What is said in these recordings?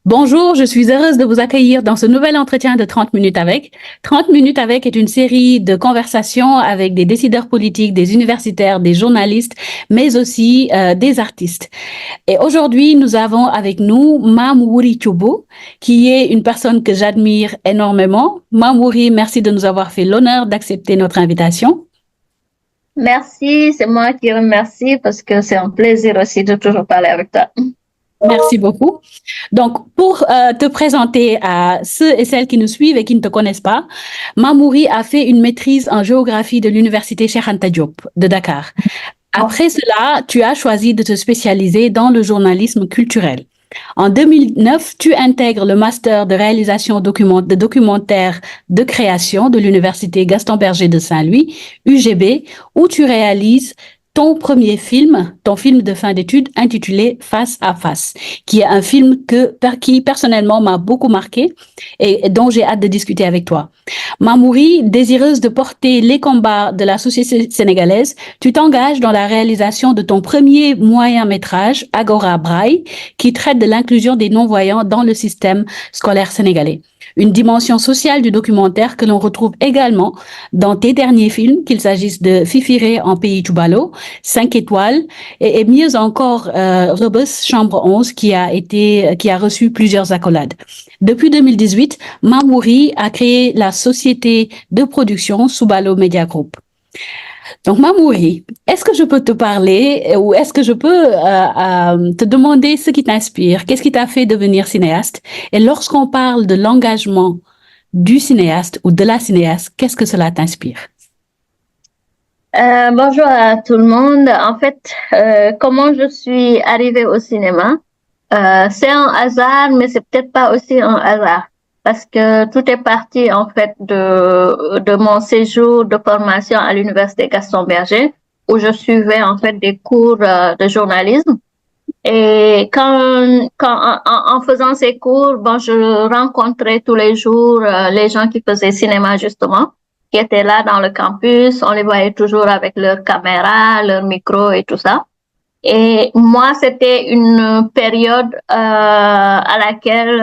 Bonjour, je suis heureuse de vous accueillir dans ce nouvel entretien de 30 minutes avec. 30 minutes avec est une série de conversations avec des décideurs politiques, des universitaires, des journalistes, mais aussi des artistes. Et aujourd'hui, nous avons avec nous Mamwouri Choubo, qui est une personne que j'admire énormément. Mamwouri, merci de nous avoir fait l'honneur d'accepter notre invitation. Merci, c'est moi qui remercie parce que c'est un plaisir aussi de toujours parler avec toi. Merci beaucoup. Donc, pour te présenter à ceux et celles qui nous suivent et qui ne te connaissent pas, Mamouri a fait une maîtrise en géographie de l'université Cheikh Anta Diop de Dakar. Après cela, tu as choisi de te spécialiser dans le journalisme culturel. En 2009, tu intègres le master de réalisation de documentaire de création de l'université Gaston Berger de Saint-Louis, UGB, où tu réalises ton film de fin d'études intitulé Face à Face, qui est un film qui personnellement m'a beaucoup marqué et dont j'ai hâte de discuter avec toi. Mamouri, désireuse de porter les combats de la société sénégalaise, tu t'engages dans la réalisation de ton premier moyen métrage, Agora Braille, qui traite de l'inclusion des non-voyants dans le système scolaire sénégalais. Une dimension sociale du documentaire que l'on retrouve également dans tes derniers films, qu'il s'agisse de Fifiré en pays Tchoubalo, 5 étoiles, et mieux encore Rebus Chambre 11, qui a reçu plusieurs accolades. Depuis 2018, Mamouri a créé la société de production Soubalo Media Group. Donc, Mamouri, est-ce que je peux te parler ou est-ce que je peux te demander ce qui t'inspire? Qu'est-ce qui t'a fait devenir cinéaste? Et lorsqu'on parle de l'engagement du cinéaste ou de la cinéaste, qu'est-ce que cela t'inspire? Bonjour à tout le monde. En fait, comment je suis arrivée au cinéma? C'est un hasard, mais c'est peut-être pas aussi un hasard. Parce que tout est parti, en fait, de mon séjour de formation à l'université Gaston Berger, où je suivais, en fait, des cours de journalisme. Et en faisant ces cours, bon, je rencontrais tous les jours les gens qui faisaient cinéma justement, qui étaient là dans le campus. On les voyait toujours avec leur caméra, leur micro et tout ça. Et moi, c'était une période à laquelle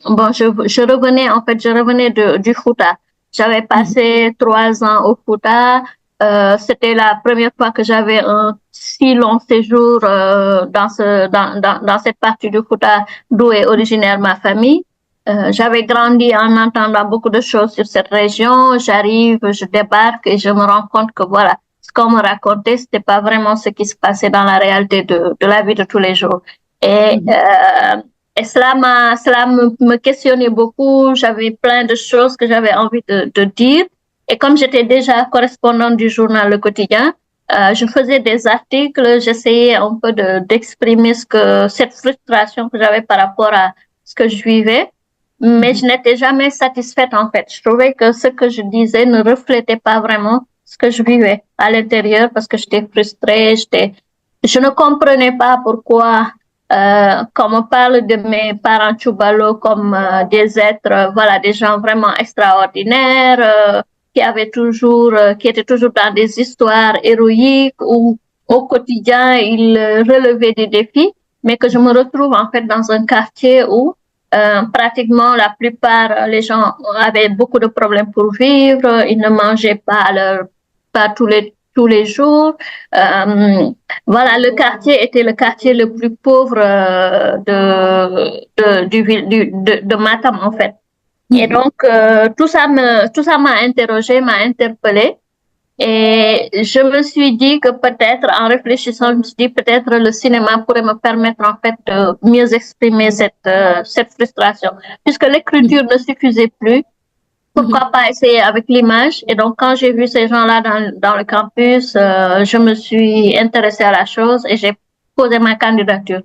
bon, je revenais du Fouta. J'avais passé 3 ans au Fouta. C'était la première fois que j'avais un si long séjour dans cette partie du Fouta d'où est originaire ma famille. J'avais grandi en entendant beaucoup de choses sur cette région. J'arrive, je débarque et je me rends compte que voilà, ce qu'on me racontait, c'était pas vraiment ce qui se passait dans la réalité de la vie de tous les jours. Et cela me questionnait beaucoup. J'avais plein de choses que j'avais envie de dire. Et comme j'étais déjà correspondante du journal Le Quotidien, je faisais des articles, j'essayais un peu d'exprimer cette frustration que j'avais par rapport à ce que je vivais. Mais je n'étais jamais satisfaite en fait. Je trouvais que ce que je disais ne reflétait pas vraiment ce que je vivais à l'intérieur parce que j'étais frustrée, je ne comprenais pas pourquoi quand on parle de mes parents Tchoubalo comme des êtres, voilà, des gens vraiment extraordinaires, qui étaient toujours dans des histoires héroïques où au quotidien ils relevaient des défis, mais que je me retrouve en fait dans un quartier où pratiquement la plupart les gens avaient beaucoup de problèmes pour vivre, ils ne mangeaient pas tous les jours. Voilà, le quartier était le quartier le plus pauvre de Matam en fait. Et donc tout ça m'a interrogée, m'a interpellée. Et je me suis dit que peut-être, en réfléchissant, je me suis dit peut-être le cinéma pourrait me permettre en fait de mieux exprimer cette frustration. Puisque l'écriture ne suffisait plus, pourquoi pas essayer avec l'image? Et donc, quand j'ai vu ces gens-là dans le campus, je me suis intéressée à la chose et j'ai posé ma candidature.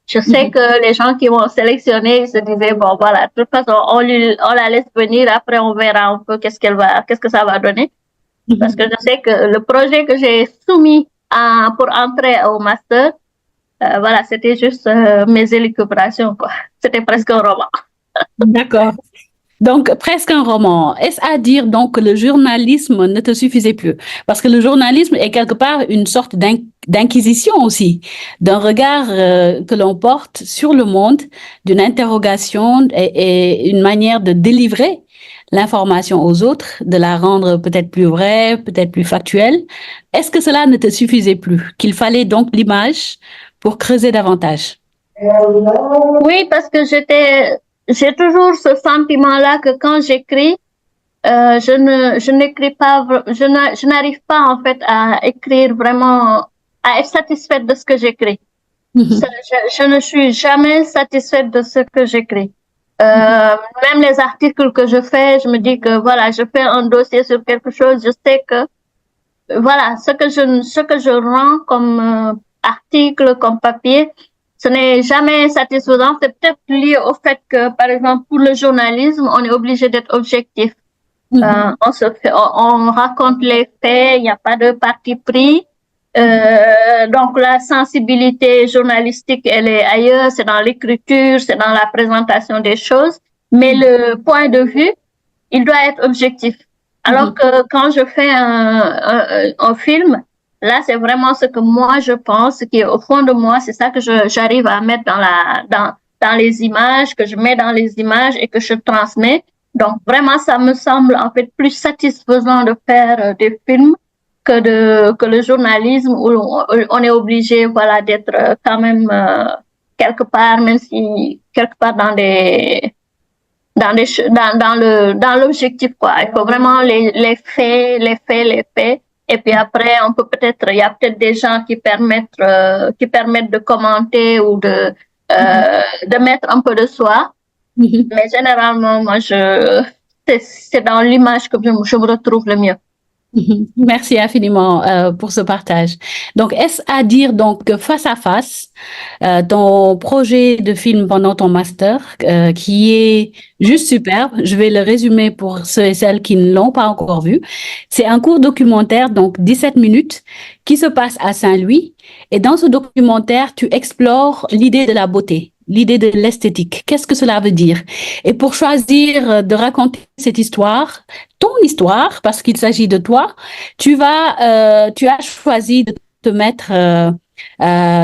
Je sais que les gens qui vont sélectionner, ils se disaient, bon, voilà, de toute façon, on la laisse venir, après on verra un peu qu'est-ce que ça va donner. Parce que je sais que le projet que j'ai soumis pour entrer au master, voilà, c'était juste mes élucubrations, quoi. C'était presque un roman. D'accord. Donc, presque un roman. Est-ce à dire donc que le journalisme ne te suffisait plus? Parce que le journalisme est quelque part une sorte d'inquisition aussi, d'un regard que l'on porte sur le monde, d'une interrogation et une manière de délivrer l'information aux autres, de la rendre peut-être plus vraie, peut-être plus factuelle. Est-ce que cela ne te suffisait plus? Qu'il fallait donc l'image pour creuser davantage? Oui, parce que j'ai toujours ce sentiment-là que quand j'écris, je n'écris pas, je n'arrive pas en fait à écrire vraiment, à être satisfaite de ce que j'écris. Je ne suis jamais satisfaite de ce que j'écris. Même les articles que je fais, je me dis que voilà, je fais un dossier sur quelque chose, je sais que voilà, ce que je rends comme article, comme papier, ce n'est jamais satisfaisant. C'est peut-être lié au fait que, par exemple, pour le journalisme, on est obligé d'être objectif. On raconte les faits, il n'y a pas de parti pris. Donc la sensibilité journalistique, elle est ailleurs, c'est dans l'écriture, c'est dans la présentation des choses. Mais le point de vue, il doit être objectif. Alors que quand je fais un film, là, c'est vraiment ce que moi je pense, ce qui est au fond de moi, c'est ça que j'arrive à mettre dans les images, que je mets dans les images et que je transmets. Donc vraiment, ça me semble en fait plus satisfaisant de faire des films que le journalisme où on est obligé, voilà, d'être quand même quelque part, même si quelque part dans l'objectif, quoi. Il faut vraiment les faits. Et puis après, il y a peut-être des gens qui permettent de commenter ou de mettre un peu de soi. Mais généralement, moi, c'est dans l'image que je me retrouve le mieux. Merci infiniment pour ce partage. Donc, est-ce à dire donc que face à face, ton projet de film pendant ton master, qui est juste superbe, je vais le résumer pour ceux et celles qui ne l'ont pas encore vu. C'est un court documentaire, donc 17 minutes, qui se passe à Saint-Louis. Et dans ce documentaire, tu explores l'idée de la beauté, l'idée de l'esthétique. Qu'est-ce que cela veut dire? Et pour choisir de raconter cette histoire, ton histoire, parce qu'il s'agit de toi, tu as choisi de te mettre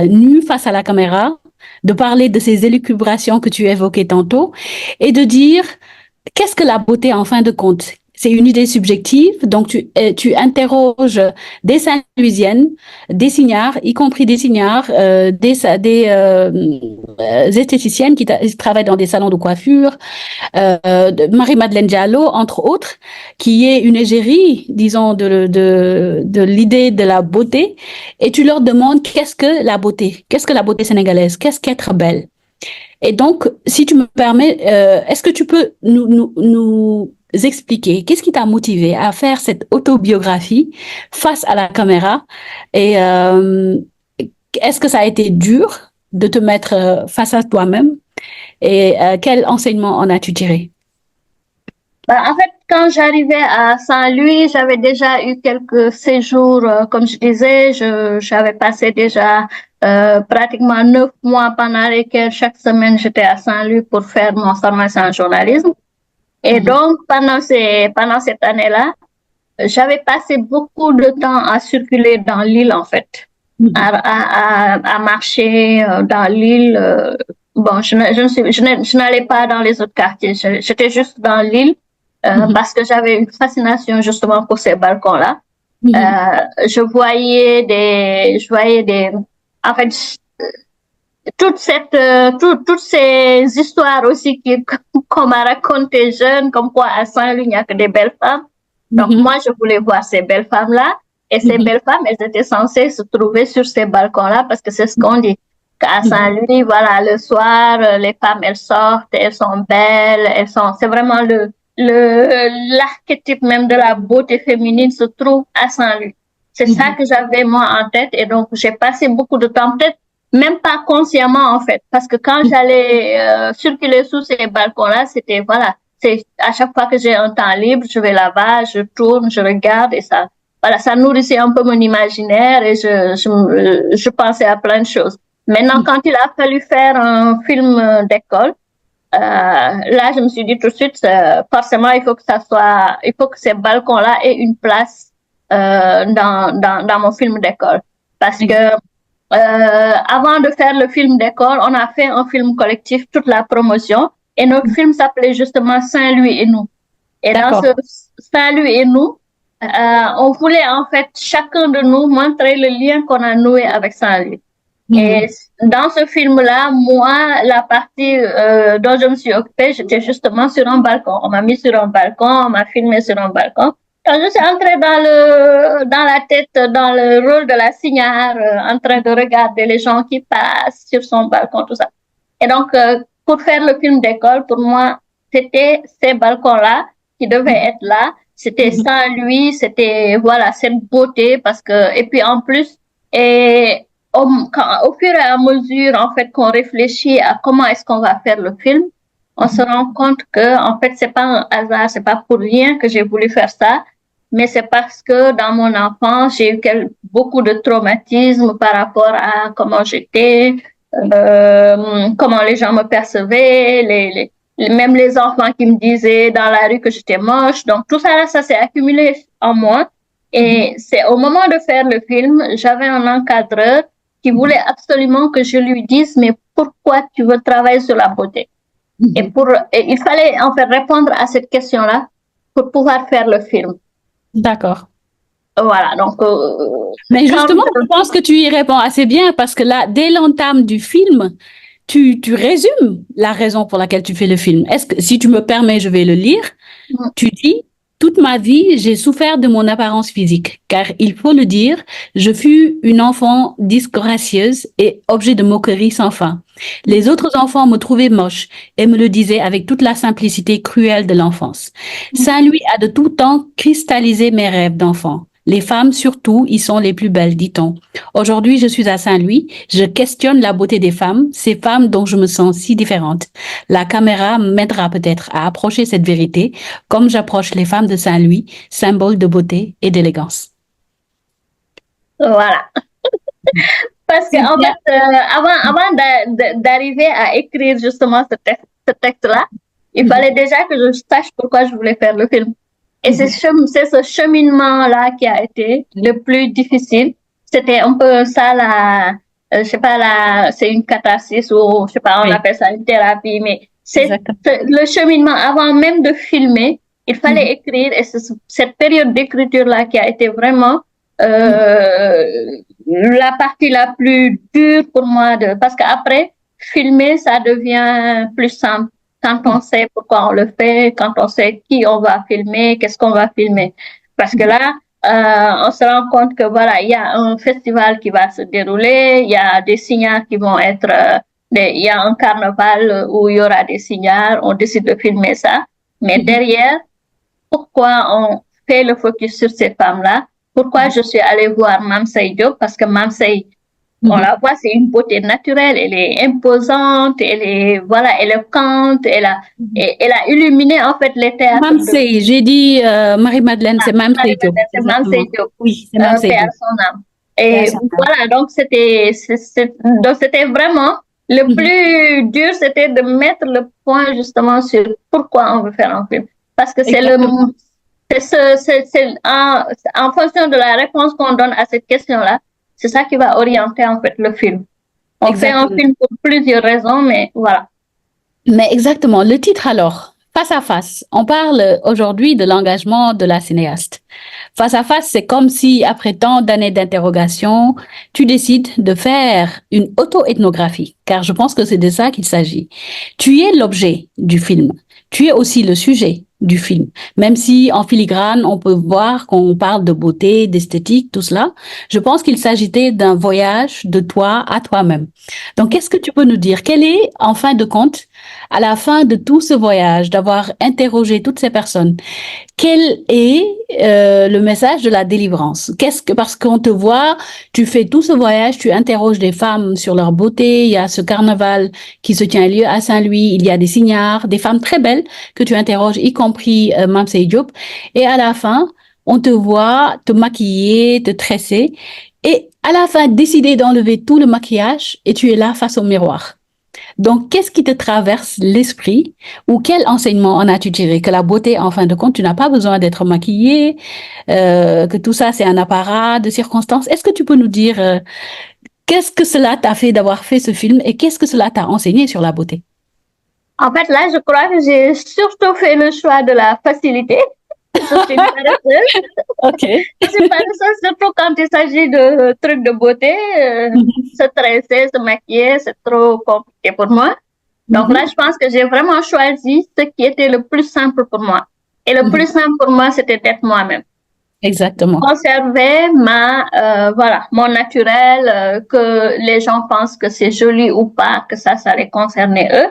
nu face à la caméra, de parler de ces élucubrations que tu évoquais tantôt et de dire qu'est-ce que la beauté en fin de compte? C'est une idée subjective, donc tu interroges des Saint-Louisiennes, des signards, y compris des signards, des esthéticiennes qui travaillent dans des salons de coiffure, Marie-Madeleine Diallo, entre autres, qui est une égérie, disons, de l'idée de la beauté, et tu leur demandes qu'est-ce que la beauté sénégalaise, qu'est-ce qu'être belle. Et donc, si tu me permets, est-ce que tu peux nous expliquer qu'est-ce qui t'a motivé à faire cette autobiographie face à la caméra et est-ce que ça a été dur de te mettre face à toi-même et quel enseignement en as-tu tiré? En fait, quand j'arrivais à Saint-Louis, j'avais déjà eu quelques séjours, comme je disais, j'avais passé déjà pratiquement 9 mois pendant lesquels chaque semaine j'étais à Saint-Louis pour faire mon formation en journalisme. Et donc, pendant cette année-là, j'avais passé beaucoup de temps à circuler dans l'île, en fait, à marcher dans l'île. Bon, je n'allais pas dans les autres quartiers, j'étais juste dans l'île. Parce que j'avais une fascination justement pour ces balcons-là. Je voyais en fait, toutes ces histoires aussi qu'on m'a racontées jeune, comme quoi à Saint-Louis, il n'y a que des belles femmes. Donc, moi, je voulais voir ces belles femmes-là. Et ces belles femmes, elles étaient censées se trouver sur ces balcons-là parce que c'est ce qu'on dit. Qu'à Saint-Louis, voilà, le soir, les femmes, elles sortent, elles sont belles, c'est vraiment l'archétype même de la beauté féminine se trouve à Saint-Louis. C'est ça que j'avais moi en tête et donc j'ai passé beaucoup de temps, peut-être même pas consciemment en fait, parce que quand j'allais circuler sous ces balcons-là, c'était voilà, c'est à chaque fois que j'ai un temps libre, je vais là-bas, je tourne, je regarde et ça, voilà, ça nourrissait un peu mon imaginaire et je pensais à plein de choses. Maintenant, quand il a fallu faire un film d'école, là, je me suis dit tout de suite, forcément, il faut que ces balcons-là aient une place dans mon film d'école. Parce que avant de faire le film d'école, on a fait un film collectif, toute la promotion, et notre film s'appelait justement Saint-Louis et nous. Et dans ce Saint-Louis et nous, on voulait en fait chacun de nous montrer le lien qu'on a noué avec Saint-Louis. Et dans ce film-là, moi, la partie dont je me suis occupée, j'étais justement sur un balcon. On m'a mis sur un balcon, on m'a filmé sur un balcon. Quand je suis entrée dans le rôle de la cignare, en train de regarder les gens qui passent sur son balcon, tout ça. Et donc, pour faire le film d'école, pour moi, c'était ces balcons-là qui devaient être là. C'était Saint-Louis, c'était, voilà, cette beauté parce que, et puis en plus, au fur et à mesure, en fait, qu'on réfléchit à comment est-ce qu'on va faire le film, on se rend compte que, en fait, c'est pas un hasard, c'est pas pour rien que j'ai voulu faire ça, mais c'est parce que dans mon enfance, j'ai eu beaucoup de traumatismes par rapport à comment j'étais, comment les gens me percevaient, même les enfants qui me disaient dans la rue que j'étais moche. Donc, tout ça, là, ça s'est accumulé en moi. Et c'est au moment de faire le film, j'avais un encadreur qui voulait absolument que je lui dise, mais pourquoi tu veux travailler sur la beauté? Et il fallait en fait répondre à cette question-là pour pouvoir faire le film. D'accord. Voilà, donc... mais justement, je pense que tu y réponds assez bien parce que là, dès l'entame du film, tu résumes la raison pour laquelle tu fais le film. Est-ce que, si tu me permets, je vais le lire. Tu dis, toute ma vie, j'ai souffert de mon apparence physique, car il faut le dire, je fus une enfant disgracieuse et objet de moquerie sans fin. Les autres enfants me trouvaient moche et me le disaient avec toute la simplicité cruelle de l'enfance. Saint-Louis a de tout temps cristallisé mes rêves d'enfant. Les femmes, surtout, y sont les plus belles, dit-on. Aujourd'hui, je suis à Saint-Louis. Je questionne la beauté des femmes, ces femmes dont je me sens si différente. La caméra m'aidera peut-être à approcher cette vérité, comme j'approche les femmes de Saint-Louis, symbole de beauté et d'élégance. Voilà. Parce que, en fait, avant d'arriver à écrire justement ce texte-là, il fallait déjà que je sache pourquoi je voulais faire le film. Et c'est ce cheminement-là qui a été le plus difficile. C'était un peu ça, je sais pas, c'est une catharsis ou, je sais pas, on appelle ça une thérapie, mais c'est le cheminement avant même de filmer. Il fallait écrire et c'est cette période d'écriture-là qui a été vraiment la partie la plus dure pour moi parce qu'après, filmer, ça devient plus simple. Quand on sait pourquoi on le fait, quand on sait qui on va filmer, qu'est-ce qu'on va filmer. Parce que là, on se rend compte que voilà, il y a un festival qui va se dérouler, il y a des signaux qui vont être, il y a un carnaval où il y aura des signaux, on décide de filmer ça. Mais derrière, pourquoi on fait le focus sur ces femmes-là? Pourquoi je suis allée voir Mame Saye Diop? Parce que Mame Saye, on la voit, c'est une beauté naturelle, elle est imposante, elle est, voilà, éloquente, elle a illuminé, en fait, les théâtres. Mame Saye, j'ai dit Marie-Madeleine, c'est Mame Saye Diop. C'est Mame Saye Diop. Oui, c'est Mame Saye Diop. Et voilà, donc c'était vraiment, le plus dur, c'était de mettre le point, justement, sur pourquoi on veut faire un film. Parce que c'est en fonction de la réponse qu'on donne à cette question-là, c'est ça qui va orienter, en fait, le film. On fait un film pour plusieurs raisons, mais voilà. Mais exactement. Le titre, alors, Face à face. On parle aujourd'hui de l'engagement de la cinéaste. Face à face, c'est comme si, après tant d'années d'interrogation, tu décides de faire une auto-ethnographie, car je pense que c'est de ça qu'il s'agit. Tu es l'objet du film. Tu es aussi le sujet du film. Même si en filigrane, on peut voir qu'on parle de beauté, d'esthétique, tout cela, je pense qu'il s'agitait d'un voyage de toi à toi-même. Donc, qu'est-ce que tu peux nous dire? Quel est, en fin de compte, à la fin de tout ce voyage, d'avoir interrogé toutes ces personnes, quel est le message de la délivrance? Parce qu'on te voit, tu fais tout ce voyage, tu interroges des femmes sur leur beauté, il y a ce carnaval qui se tient lieu à Saint-Louis, il y a des signards, des femmes très belles que tu interroges, y compris Mame Saye Diop, et à la fin, on te voit te maquiller, te tresser, et à la fin, décider d'enlever tout le maquillage, et tu es là face au miroir. Donc, qu'est-ce qui te traverse l'esprit ou quel enseignement en as-tu tiré? Que la beauté, en fin de compte, tu n'as pas besoin d'être maquillée, que tout ça, c'est un apparat de circonstances. Est-ce que tu peux nous dire qu'est-ce que cela t'a fait d'avoir fait ce film et qu'est-ce que cela t'a enseigné sur la beauté? En fait, là, je crois que j'ai surtout fait le choix de la facilité. Je suis paresseuse. Ok. Je suis paresseuse, surtout quand il s'agit de trucs de beauté. Se tresser, se maquiller, c'est trop compliqué pour moi. Donc là, je pense que j'ai vraiment choisi ce qui était le plus simple pour moi. Et le plus simple pour moi, c'était d'être moi-même. Exactement. Conserver voilà, mon naturel, que les gens pensent que c'est joli ou pas, que ça les concernait eux.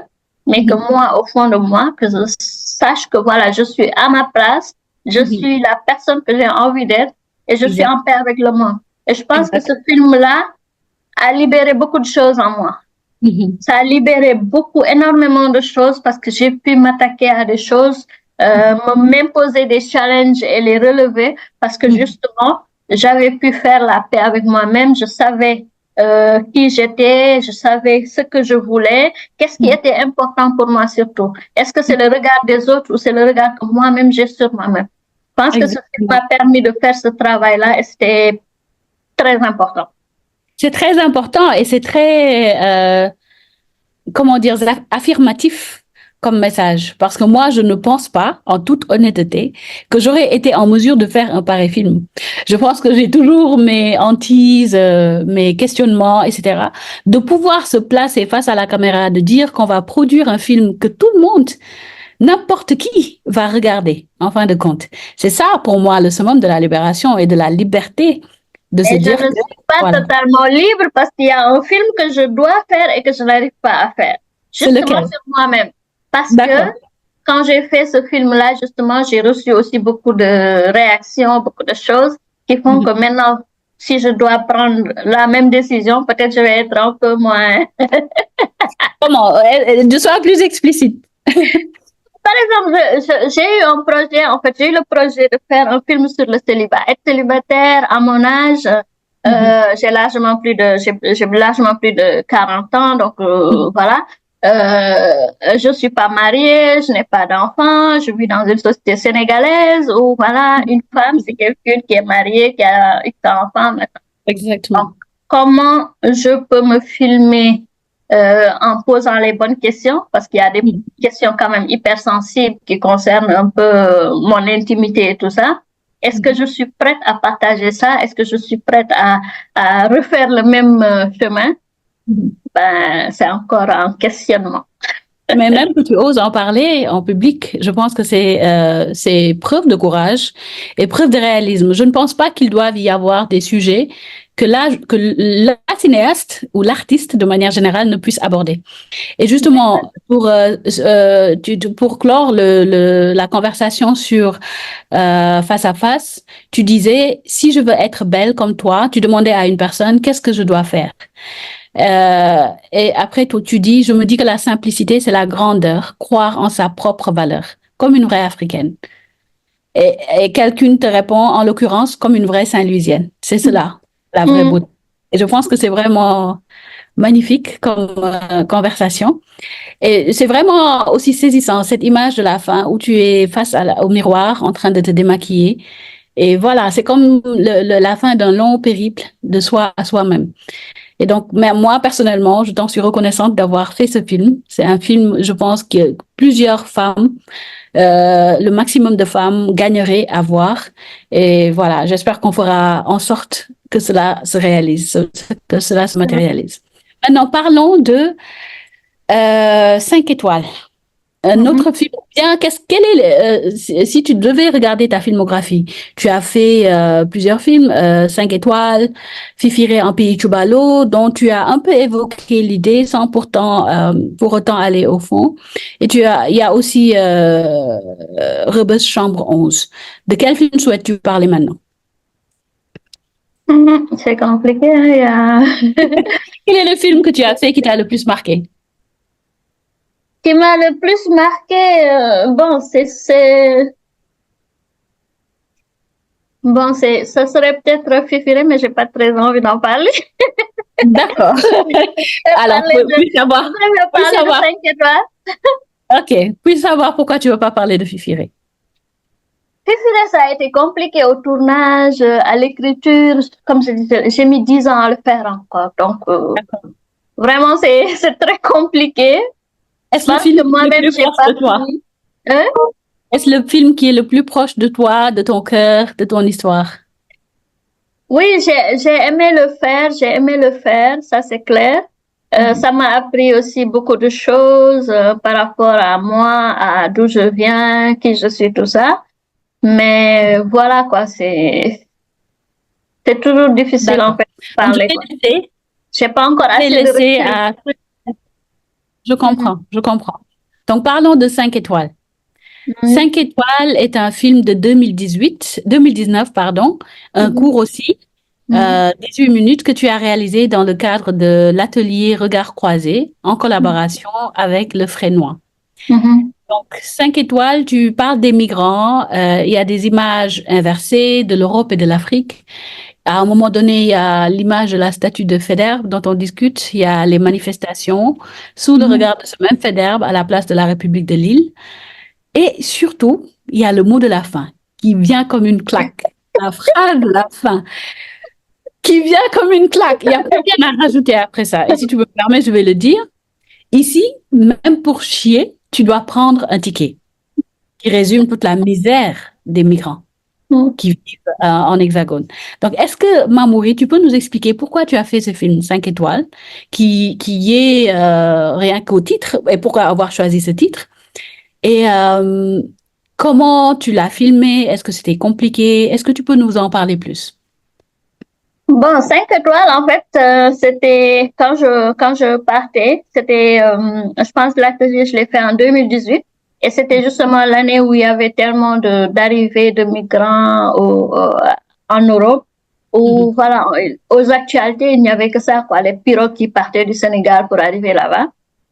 Mais que moi, au fond de moi, que je sache que voilà, je suis à ma place, je suis la personne que j'ai envie d'être et je suis en paix avec le monde. Et je pense que ce film-là a libéré beaucoup de choses en moi. Ça a libéré énormément de choses parce que j'ai pu m'attaquer à des choses, m'imposer des challenges et les relever parce que justement, j'avais pu faire la paix avec moi-même. Je savais qui j'étais, je savais ce que je voulais, qu'est-ce qui était important pour moi surtout. Est-ce que c'est le regard des autres ou c'est le regard que moi-même j'ai sur moi-même? Je pense que ce film m'a permis de faire ce travail-là et c'était très important. C'est très important et c'est très, comment dire, affirmatif comme message. Parce que moi, je ne pense pas, en toute honnêteté, que j'aurais été en mesure de faire un pareil film. Je pense que j'ai toujours mes hantises, mes questionnements, etc. De pouvoir se placer face à la caméra, de dire qu'on va produire un film que tout le monde, n'importe qui va regarder, en fin de compte. C'est ça, pour moi, le summum de la libération et de la liberté de se dire je ne suis pas totalement libre parce qu'il y a un film que je dois faire et que je n'arrive pas à faire. Justement sur moi-même. Parce que quand j'ai fait ce film-là, justement, j'ai reçu aussi beaucoup de réactions, beaucoup de choses qui font que maintenant, si je dois prendre la même décision, peut-être je vais être un peu moins... Comment? De sois plus explicite. Par exemple, j'ai eu un projet, en fait, j'ai eu le projet de faire un film sur le célibat. Être célibataire à mon âge, j'ai largement plus de 40 ans, donc voilà. Je suis pas mariée, je n'ai pas d'enfant, je vis dans une société sénégalaise où voilà, une femme, c'est quelqu'un qui est mariée, qui a X enfants maintenant. Exactement. Donc, comment je peux me filmer en posant les bonnes questions, parce qu'il y a des questions quand même hyper sensibles qui concernent un peu mon intimité et tout ça. Est-ce que je suis prête à partager ça? Est-ce que je suis prête à refaire le même chemin? Ben, c'est encore un questionnement. Mais même que tu oses en parler en public, je pense que c'est preuve de courage et preuve de réalisme. Je ne pense pas qu'il doive y avoir des sujets que la cinéaste ou l'artiste de manière générale ne puisse aborder. Et justement, pour clore la conversation sur face à face, tu disais, si je veux être belle comme toi, tu demandais à une personne, qu'est-ce que je dois faire? Et après, tu dis, je me dis que la simplicité, c'est la grandeur, croire en sa propre valeur, comme une vraie africaine. Et quelqu'un te répond, en l'occurrence, comme une vraie Saint-Louisienne. C'est cela, la vraie beauté. Et je pense que c'est vraiment magnifique comme conversation. Et c'est vraiment aussi saisissant, cette image de la fin où tu es face au miroir en train de te démaquiller. Et voilà, c'est comme la fin d'un long périple de soi à soi-même. Et donc, moi, personnellement, je t'en suis reconnaissante d'avoir fait ce film. C'est un film, je pense, que plusieurs femmes, le maximum de femmes gagneraient à voir. Et voilà, j'espère qu'on fera en sorte que cela se réalise, que cela se matérialise. Maintenant, parlons de 5 étoiles. Notre film, bien, si tu devais regarder ta filmographie, tu as fait plusieurs films, 5 étoiles, Fifiré en pays Tchoubalo, dont tu as un peu évoqué l'idée sans pour autant aller au fond. Et il y a aussi Rebus Chambre 11. De quel film souhaites-tu parler maintenant? C'est compliqué, hein, Quel est le film que tu as fait qui t'a le plus marqué? Qui m'a le plus marqué, bon, Bon, ça serait peut-être Fifiré, mais j'ai pas très envie d'en parler. D'accord. Alors, puis savoir, Je vais puis parler de savoir. 5 étoiles. Ok, puis savoir pourquoi tu veux pas parler de Fifiré. Fifiré, ça a été compliqué au tournage, à l'écriture. Comme je disais, j'ai mis 10 ans à le faire encore. Donc, vraiment, c'est très compliqué. Je Est-ce le pense film que qui est le moi-même, plus j'ai proche pas de toi? fini. Hein? Est-ce le film qui est le plus proche de toi, de ton cœur, de ton histoire? Oui, j'ai aimé le faire, ça c'est clair. Ça m'a appris aussi beaucoup de choses par rapport à moi, à d'où je viens, qui je suis, tout ça. Mais voilà quoi, c'est toujours difficile en D'accord. fait de Donc, parler quoi. J'ai pas encore je vais assez de laisser recul. à... Je Mhm. comprends, je comprends. Donc, parlons de 5 étoiles. Mhm. 5 étoiles est un film de 2019, pardon, un Mhm. court aussi, Mhm. 18 minutes que tu as réalisé dans le cadre de l'atelier Regard croisé en collaboration avec le Frénois. Mhm. Donc, 5 étoiles, tu parles des migrants, il y a des images inversées de l'Europe et de l'Afrique. À un moment donné, il y a l'image de la statue de Faidherbe dont on discute, il y a les manifestations sous le Mhm. regard de ce même Faidherbe à la place de la République de Lille. Et surtout, il y a le mot de la fin qui vient comme une claque. La phrase de la fin qui vient comme une claque. Il n'y a plus rien à rajouter après ça. Et si tu me permets, je vais le dire. Ici, même pour chier, tu dois prendre un ticket qui résume toute la misère des migrants Mhm. qui vivent en Hexagone. Donc, est-ce que, Mamouri, tu peux nous expliquer pourquoi tu as fait ce film 5 étoiles, qui est rien qu'au titre, et pourquoi avoir choisi ce titre? Et comment tu l'as filmé? Est-ce que c'était compliqué? Est-ce que tu peux nous en parler plus? Bon, 5 étoiles, en fait, c'était quand je partais, c'était, je pense que l'atelier, je l'ai fait en 2018. Et c'était justement l'année où il y avait tellement d'arrivées de migrants en Europe, Mhm, où, voilà, aux actualités, il n'y avait que ça, quoi, les pirogues qui partaient du Sénégal pour arriver là-bas.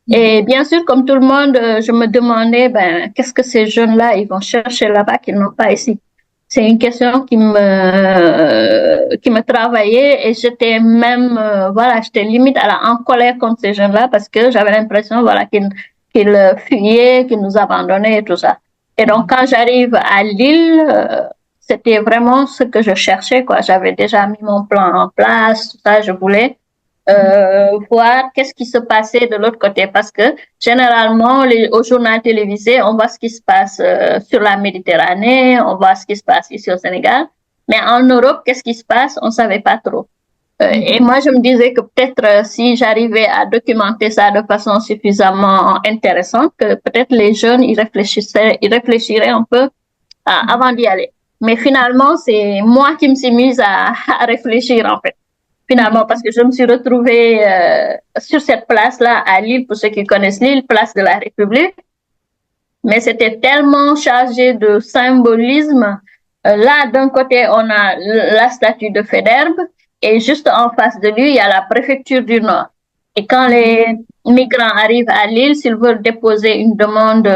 mhm, Et bien sûr, comme tout le monde, je me demandais, ben, qu'est-ce que ces jeunes-là, ils vont chercher là-bas qu'ils n'ont pas ici? C'est une question qui me travaillait et j'étais même, voilà, j'étais limite en colère contre ces jeunes-là parce que j'avais l'impression, voilà, qu'ils fuyaient, qu'ils nous abandonnaient et tout ça. Et donc, mhm, quand j'arrive à Lille, c'était vraiment ce que je cherchais, quoi. J'avais déjà mis mon plan en place, tout ça, je voulais voir qu'est-ce qui se passait de l'autre côté parce que généralement au journal télévisé on voit ce qui se passe sur la Méditerranée, on voit ce qui se passe ici au Sénégal, mais en Europe qu'est-ce qui se passe, on savait pas trop. Et mhm, moi je me disais que peut-être si j'arrivais à documenter ça de façon suffisamment intéressante, que peut-être les jeunes ils réfléchiraient un peu mhm, avant d'y aller. Mais finalement c'est moi qui me suis mise à réfléchir en fait finalement, mhm, parce que je me suis retrouvée sur cette place-là à Lille, pour ceux qui connaissent Lille, place de la République. Mais c'était tellement chargé de symbolisme. Là, d'un côté, on a la statue de Faidherbe et juste en face de lui, il y a la préfecture du Nord. Et quand mhm, les migrants arrivent à Lille, s'ils veulent déposer une demande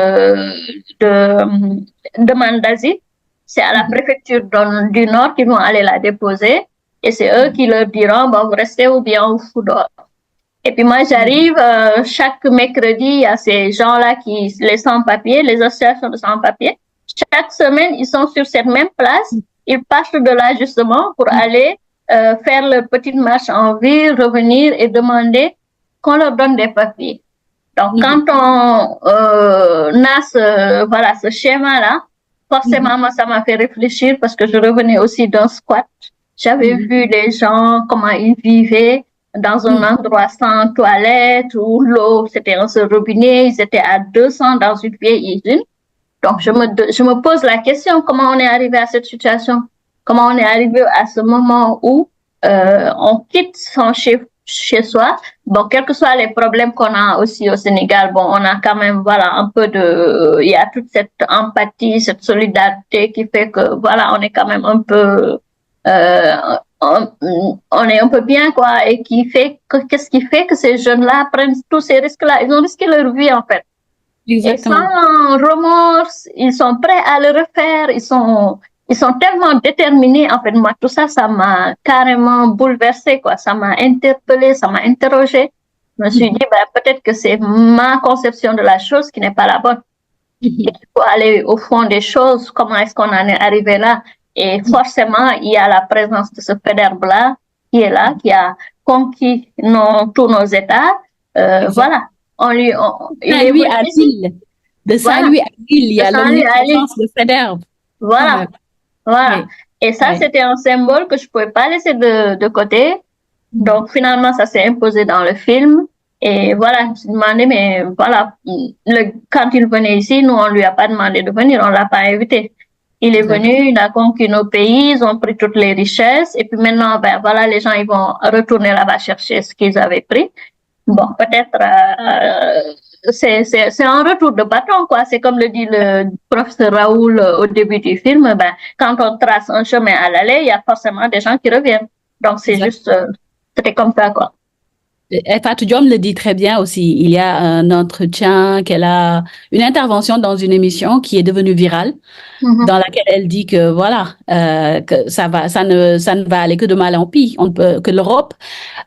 d'asile, c'est à la mhm, préfecture du Nord qu'ils vont aller la déposer. Et c'est eux qui leur diront, bon, vous restez ou bien vous fout dehors. Et puis moi, mhm, j'arrive chaque mercredi, il y a ces gens-là les sans-papiers, les associations de sans-papiers. Chaque semaine, ils sont sur cette même place. Ils partent de là justement pour aller faire leur petite marche en ville, revenir et demander qu'on leur donne des papiers. Donc, mhm, quand on a voilà, ce schéma-là, mhm, forcément, moi, ça m'a fait réfléchir parce que je revenais aussi d'un squat. J'avais mhm, vu les gens, comment ils vivaient dans un mhm, endroit sans toilette où l'eau, c'était un seul robinet. Ils étaient à 200 dans une vieille usine. Donc, je me pose la question, comment on est arrivé à cette situation? Comment on est arrivé à ce moment où on quitte son chez soi? Bon, quels que soient les problèmes qu'on a aussi au Sénégal, bon, on a quand même, voilà, un peu il y a toute cette empathie, cette solidarité qui fait que, voilà, on est quand même un peu, euh, on est un peu bien, quoi, et qu'est-ce qui fait que ces jeunes-là prennent tous ces risques-là? Ils ont risqué leur vie, en fait. Et sans exactement. remords, ils sont prêts à le refaire. ils sont tellement déterminés. En fait, moi, tout ça, ça m'a carrément bouleversée, quoi. Ça m'a interpellée, ça m'a interrogée. Je me suis dit, peut-être que c'est ma conception de la chose qui n'est pas la bonne. Et qu'il faut aller au fond des choses. Comment est-ce qu'on en est arrivé là? Et forcément, il y a la présence de ce Faidherbe-là qui est là, qui a conquis tous nos États. Voilà. Il est lui à Lille. De Saint-Louis à Lille, il y a l'omniprésence de Faidherbe. Voilà. Voilà. Oui. Et ça, c'était un symbole que je pouvais pas laisser de côté. Donc, finalement, ça s'est imposé dans le film. Et voilà, je me suis demandé, mais voilà, quand il venait ici, nous, on lui a pas demandé de venir, on l'a pas invité. Il est venu, il a conquis nos pays, ils ont pris toutes les richesses. Et puis maintenant, voilà, les gens, ils vont retourner là-bas chercher ce qu'ils avaient pris. Bon, peut-être, c'est un retour de bâton, quoi. C'est comme le dit le professeur Raoul au début du film, quand on trace un chemin à l'aller, il y a forcément des gens qui reviennent. Donc, c'est juste, c'était comme ça, quoi. Fatou Diom le dit très bien aussi. Il y a un entretien une intervention dans une émission qui est devenue virale, dans laquelle elle dit que voilà, que ça ne va aller que de mal en pis. Que l'Europe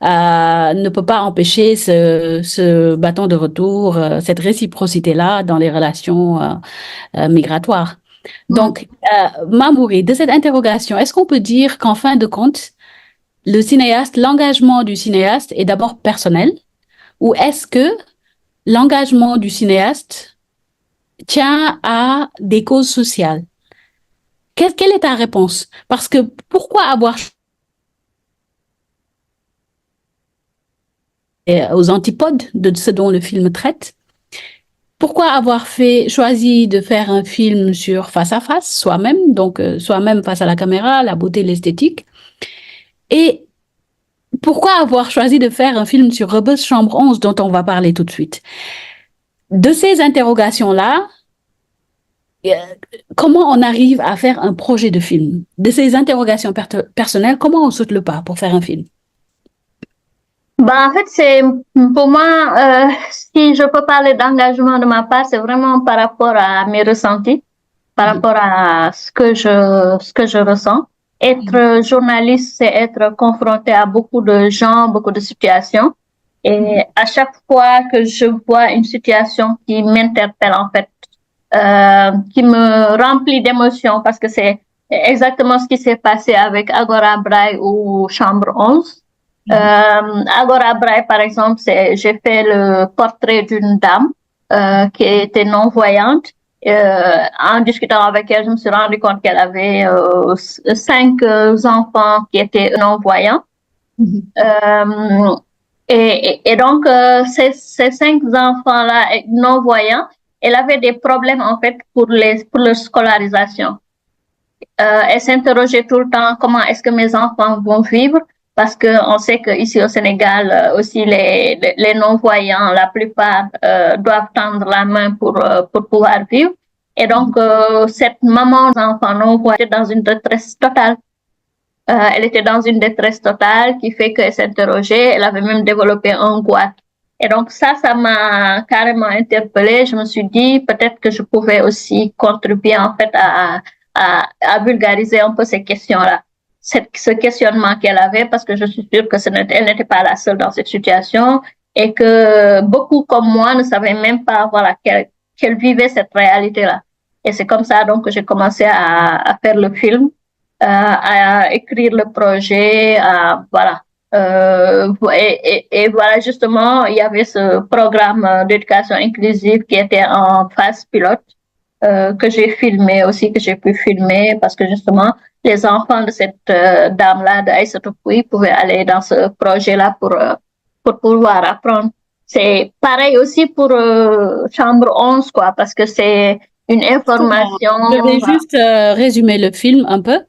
ne peut pas empêcher ce bâton de retour, cette réciprocité-là dans les relations migratoires. Donc, Mambouri, de cette interrogation, est-ce qu'on peut dire qu'en fin de compte, l'engagement du cinéaste est d'abord personnel, ou est-ce que l'engagement du cinéaste tient à des causes sociales? Quelle est ta réponse? Parce que pourquoi avoir aux antipodes de ce dont le film traite? Pourquoi avoir choisi de faire un film sur face à face, soi-même, donc soi-même face à la caméra, la beauté, l'esthétique? Et pourquoi avoir choisi de faire un film sur Rebeuss Chambre 11 dont on va parler tout de suite? De ces interrogations-là, comment on arrive à faire un projet de film? De ces interrogations personnelles, comment on saute le pas pour faire un film? En fait, c'est pour moi, si je peux parler d'engagement de ma part, c'est vraiment par rapport à mes ressentis, par rapport à ce que je ressens. Être journaliste, c'est être confronté à beaucoup de gens, beaucoup de situations. Et à chaque fois que je vois une situation qui m'interpelle, en fait, qui me remplit d'émotions, parce que c'est exactement ce qui s'est passé avec Agora Braille ou Chambre 11. Agora Braille, par exemple, j'ai fait le portrait d'une dame qui était non-voyante. En discutant avec elle, je me suis rendu compte qu'elle avait 5 enfants qui étaient non-voyants. Et donc, ces 5 enfants-là non-voyants, elle avait des problèmes, en fait, pour leur scolarisation. Elle s'interrogeait tout le temps, comment est-ce que mes enfants vont vivre? Parce que on sait qu'ici au Sénégal aussi les non-voyants, la plupart doivent tendre la main pour pouvoir vivre. Et donc cette maman d'enfants non-voyants était dans une détresse totale. Elle était dans une détresse totale qui fait qu'elle s'interrogeait. Elle avait même développé un goût. Et donc ça m'a carrément interpellée. Je me suis dit peut-être que je pouvais aussi contribuer en fait à vulgariser un peu ces questions-là. Ce questionnement qu'elle avait, parce que je suis sûre que elle n'était pas la seule dans cette situation et que beaucoup comme moi ne savaient même pas voilà, qu'elle vivait cette réalité-là. Et c'est comme ça donc que j'ai commencé à faire le film, à écrire le projet, voilà. Et voilà, justement, il y avait ce programme d'éducation inclusive qui était en phase pilote, que j'ai filmé aussi, que j'ai pu filmer parce que justement, les enfants de cette dame-là, d'Aïssatou Pouye, pouvaient aller dans ce projet-là pour pouvoir apprendre. C'est pareil aussi pour Chambre 11, quoi, parce que c'est une information. Je vais juste résumer le film un peu.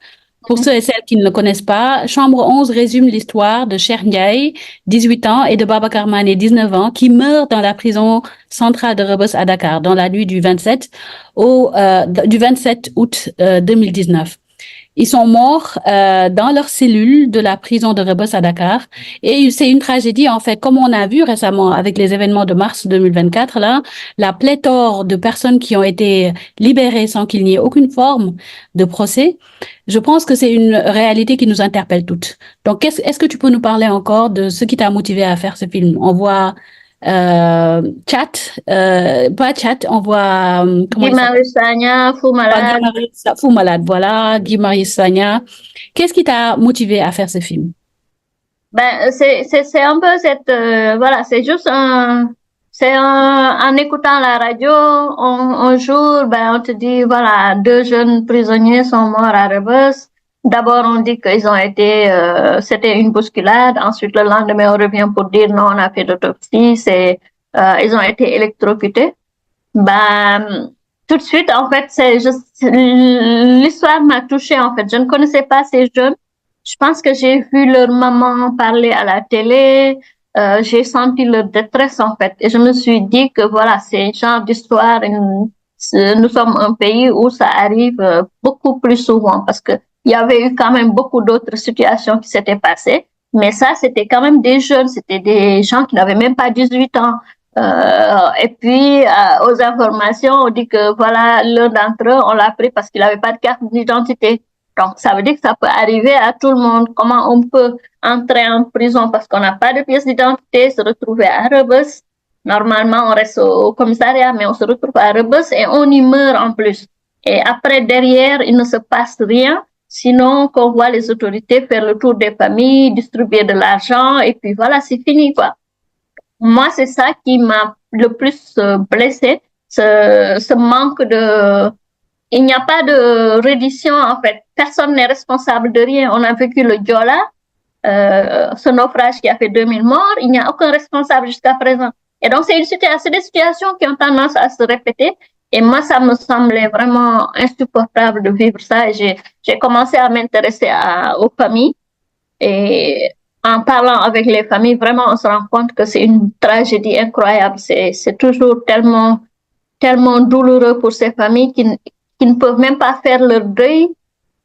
Pour ceux et celles qui ne le connaissent pas, Chambre 11 résume l'histoire de Cheikh Ndiaye, 18 ans, et de Babacar Mané, 19 ans, qui meurent dans la prison centrale de Rebeuss à Dakar, dans la nuit du 27 août 2019. Ils sont morts dans leur cellule de la prison de Rebeuss à Dakar. Et c'est une tragédie, en fait, comme on a vu récemment avec les événements de mars 2024, là, la pléthore de personnes qui ont été libérées sans qu'il n'y ait aucune forme de procès. Je pense que c'est une réalité qui nous interpelle toutes. Donc, est-ce que tu peux nous parler encore de ce qui t'a motivé à faire ce film? On voit pas Chat, on voit comment Guy il s'appelle? Marius Sagna, Fou Guy Malade. Marius Fou Malade, voilà, Guy Marius Sagna. Qu'est-ce qui t'a motivé à faire ce film? Ben, c'est un peu cette, voilà, c'est juste en écoutant la radio, un jour, ben, on te dit, voilà, 2 jeunes prisonniers sont morts à Rebeuss. D'abord, on dit qu'ils ont été, c'était une bousculade. Ensuite, le lendemain, on revient pour dire non, on a fait d'autopsie, ils ont été électrocutés. Ben, tout de suite, en fait, l'histoire m'a touchée, en fait. Je ne connaissais pas ces jeunes. Je pense que j'ai vu leur maman parler à la télé, j'ai senti leur détresse, en fait. Et je me suis dit que voilà, c'est un genre d'histoire, nous sommes un pays où ça arrive beaucoup plus souvent parce que il y avait eu quand même beaucoup d'autres situations qui s'étaient passées. Mais ça, c'était quand même des jeunes, c'était des gens qui n'avaient même pas 18 ans. Et puis, aux informations, on dit que voilà, l'un d'entre eux, on l'a pris parce qu'il n'avait pas de carte d'identité. Donc, ça veut dire que ça peut arriver à tout le monde. Comment on peut entrer en prison parce qu'on n'a pas de pièce d'identité, se retrouver à Rebeuss. Normalement, on reste au commissariat, mais on se retrouve à Rebeuss et on y meurt en plus. Et après, derrière, il ne se passe rien. Sinon, qu'on voit les autorités faire le tour des familles, distribuer de l'argent, et puis voilà, c'est fini, quoi. Moi, c'est ça qui m'a le plus blessée, ce manque de... Il n'y a pas de reddition, en fait. Personne n'est responsable de rien. On a vécu le Diola, ce naufrage qui a fait 2000 morts. Il n'y a aucun responsable jusqu'à présent. Et donc, c'est des situations qui ont tendance à se répéter. Et moi, ça me semblait vraiment insupportable de vivre ça. Et j'ai commencé à m'intéresser aux familles. Et en parlant avec les familles, vraiment, on se rend compte que c'est une tragédie incroyable. C'est toujours tellement, tellement douloureux pour ces familles qui ne peuvent même pas faire leur deuil.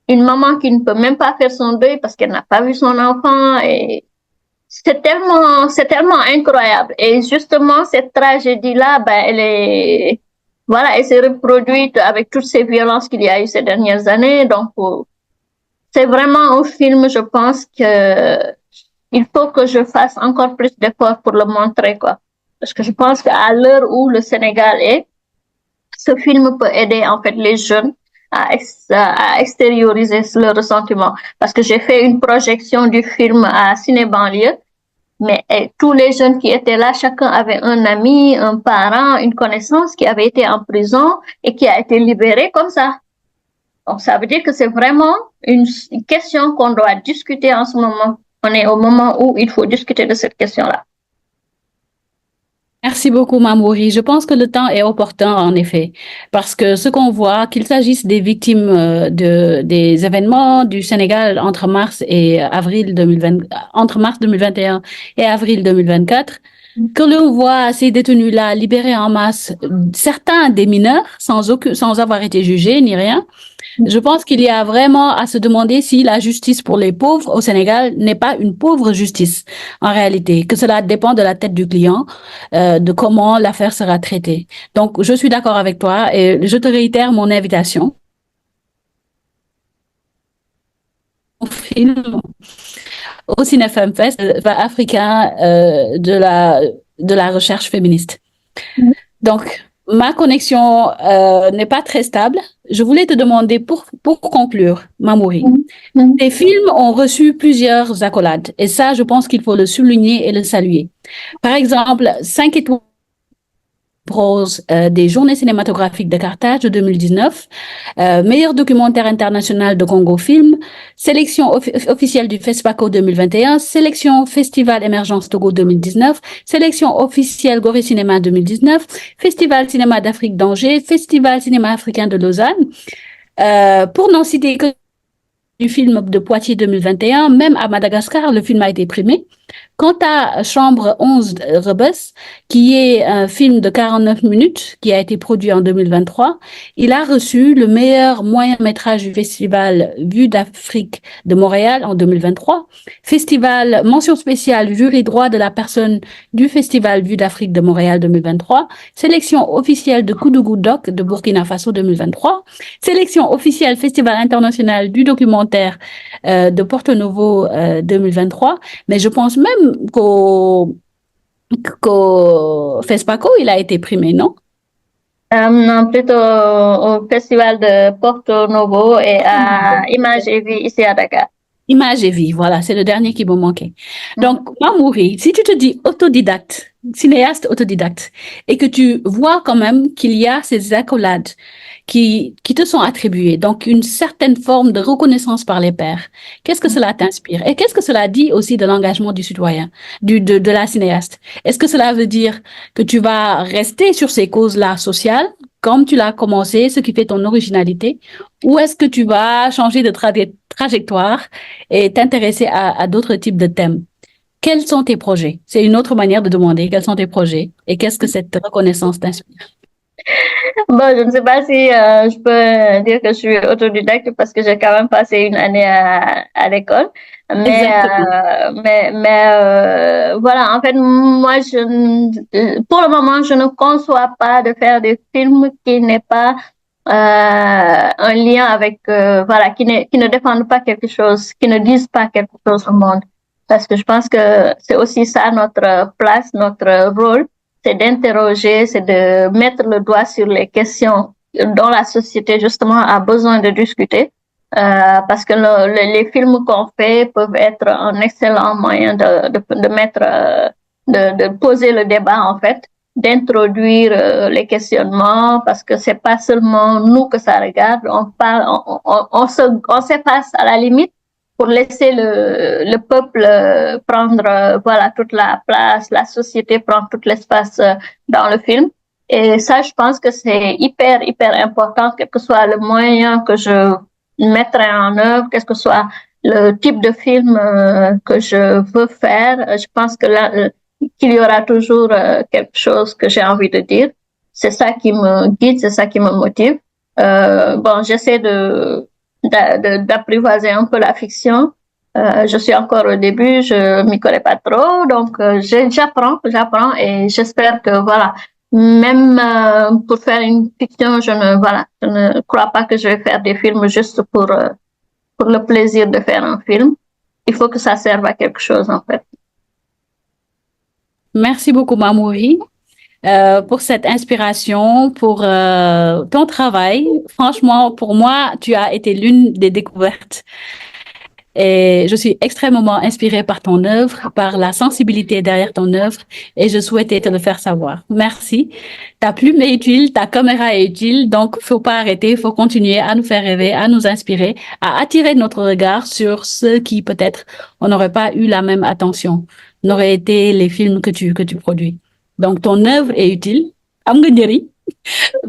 Une maman qui ne peut même pas faire son deuil parce qu'elle n'a pas vu son enfant. Et c'est tellement incroyable. Et justement, cette tragédie-là, ben, elle s'est reproduite avec toutes ces violences qu'il y a eu ces dernières années. Donc, c'est vraiment un film, je pense que il faut que je fasse encore plus d'efforts pour le montrer, quoi. Parce que je pense qu'à l'heure où le Sénégal est, ce film peut aider, en fait, les jeunes à extérioriser leurs ressentiments. Parce que j'ai fait une projection du film à Ciné-Banlieue, mais tous les jeunes qui étaient là, chacun avait un ami, un parent, une connaissance qui avait été en prison et qui a été libéré comme ça. Donc, ça veut dire que c'est vraiment une question qu'on doit discuter en ce moment. On est au moment où il faut discuter de cette question-là. Merci beaucoup, Mamouri. Je pense que le temps est opportun, en effet, parce que ce qu'on voit, qu'il s'agisse des victimes des événements du Sénégal entre mars 2021 et avril 2024, que l'on voit ces détenus-là libérés en masse, certains des mineurs, sans avoir été jugés ni rien. Je pense qu'il y a vraiment à se demander si la justice pour les pauvres au Sénégal n'est pas une pauvre justice en réalité, que cela dépend de la tête du client, de comment l'affaire sera traitée. Donc, je suis d'accord avec toi et je te réitère mon invitation au film au Cinefem Fest africain de la recherche féministe. Donc, ma connexion n'est pas très stable. Je voulais te demander, pour conclure, Mamouri, tes films ont reçu plusieurs accolades. Et ça, je pense qu'il faut le souligner et le saluer. Par exemple, 5 étoiles rose des Journées cinématographiques de Carthage de 2019, meilleur documentaire international de Congo Film, sélection officielle du FESPACO 2021, sélection Festival Émergence Togo 2019, sélection officielle Gorée Cinéma 2019, Festival Cinéma d'Afrique d'Angers, Festival Cinéma africain de Lausanne. Pour n'en citer que du film de Poitiers 2021, même à Madagascar, le film a été primé. Quant à Chambre 11 de Rebus, qui est un film de 49 minutes qui a été produit en 2023, il a reçu le meilleur moyen-métrage du Festival Vue d'Afrique de Montréal en 2023, festival mention spéciale jury droit de la personne du Festival Vue d'Afrique de Montréal 2023, sélection officielle de Koudougou Doc de Burkina Faso 2023, sélection officielle Festival international du documentaire de Porto Novo 2023, mais je pense même qu'au FESPACO, il a été primé, non? Non, plutôt au Festival de Porto Novo et à Image et Vie ici à Dakar. Image et vie, voilà, c'est le dernier qui me manquait. Donc, Mamouri, si tu te dis autodidacte, cinéaste autodidacte, et que tu vois quand même qu'il y a ces accolades qui te sont attribuées, donc une certaine forme de reconnaissance par les pairs, qu'est-ce que cela t'inspire? Et qu'est-ce que cela dit aussi de l'engagement du citoyen, de la cinéaste? Est-ce que cela veut dire que tu vas rester sur ces causes-là sociales, comme tu l'as commencé, ce qui fait ton originalité, ou est-ce que tu vas changer de trajectoire et t'intéresser à d'autres types de thèmes? Quels sont tes projets? C'est une autre manière de demander quels sont tes projets et qu'est-ce que cette reconnaissance t'inspire? Bon, je ne sais pas si je peux dire que je suis autodidacte parce que j'ai quand même passé une année à l'école. Exactement. Voilà, en fait, moi, pour le moment, je ne conçois pas de faire des films qui n'aient pas un lien avec, voilà, qui ne défendent pas quelque chose, qui ne disent pas quelque chose au monde. Parce que je pense que c'est aussi ça notre place, notre rôle, c'est d'interroger, c'est de mettre le doigt sur les questions dont la société justement a besoin de discuter. Parce que les films qu'on fait peuvent être un excellent moyen de mettre, de poser le débat en fait, d'introduire les questionnements, parce que c'est pas seulement nous que ça regarde, on parle, on s'efface à la limite pour laisser le peuple prendre voilà toute la place, la société prend tout l'espace dans le film. Et ça, je pense que c'est hyper important, quel que soit le moyen que je mettrai en œuvre, quel que soit le type de film que je veux faire. Je pense que là, qu'il y aura toujours quelque chose que j'ai envie de dire. C'est ça qui me guide, c'est ça qui me motive. Bon, j'essaie d'apprivoiser un peu la fiction. Je suis encore au début, je m'y connais pas trop, donc j'apprends et j'espère que voilà, même pour faire une fiction, je ne crois pas que je vais faire des films juste pour le plaisir de faire un film. Il faut que ça serve à quelque chose en fait. Merci beaucoup, Mamouri, pour cette inspiration, pour ton travail. Franchement, pour moi, tu as été l'une des découvertes. Et je suis extrêmement inspirée par ton œuvre, par la sensibilité derrière ton œuvre, et je souhaitais te le faire savoir. Merci. Ta plume est utile, ta caméra est utile, donc faut pas arrêter, faut continuer à nous faire rêver, à nous inspirer, à attirer notre regard sur ceux qui peut-être on n'aurait pas eu la même attention, n'auraient été les films que tu produis. Donc ton œuvre est utile. Am nga njëriñ.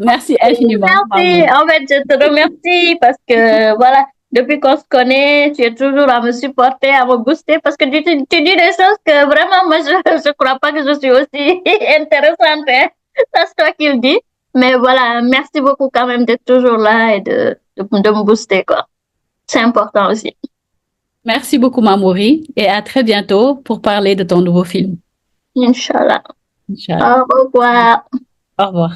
Merci infiniment. Merci. En fait, je te remercie parce que voilà, depuis qu'on se connaît, tu es toujours à me supporter, à me booster parce que tu dis des choses que vraiment, moi, je crois pas que je suis aussi intéressante. Hein. Ça, c'est toi qui le dis. Mais voilà, merci beaucoup quand même d'être toujours là et de me booster, quoi. C'est important aussi. Merci beaucoup, Mamouri, et à très bientôt pour parler de ton nouveau film. Inch'Allah. Inch'Allah. Au revoir. Au revoir.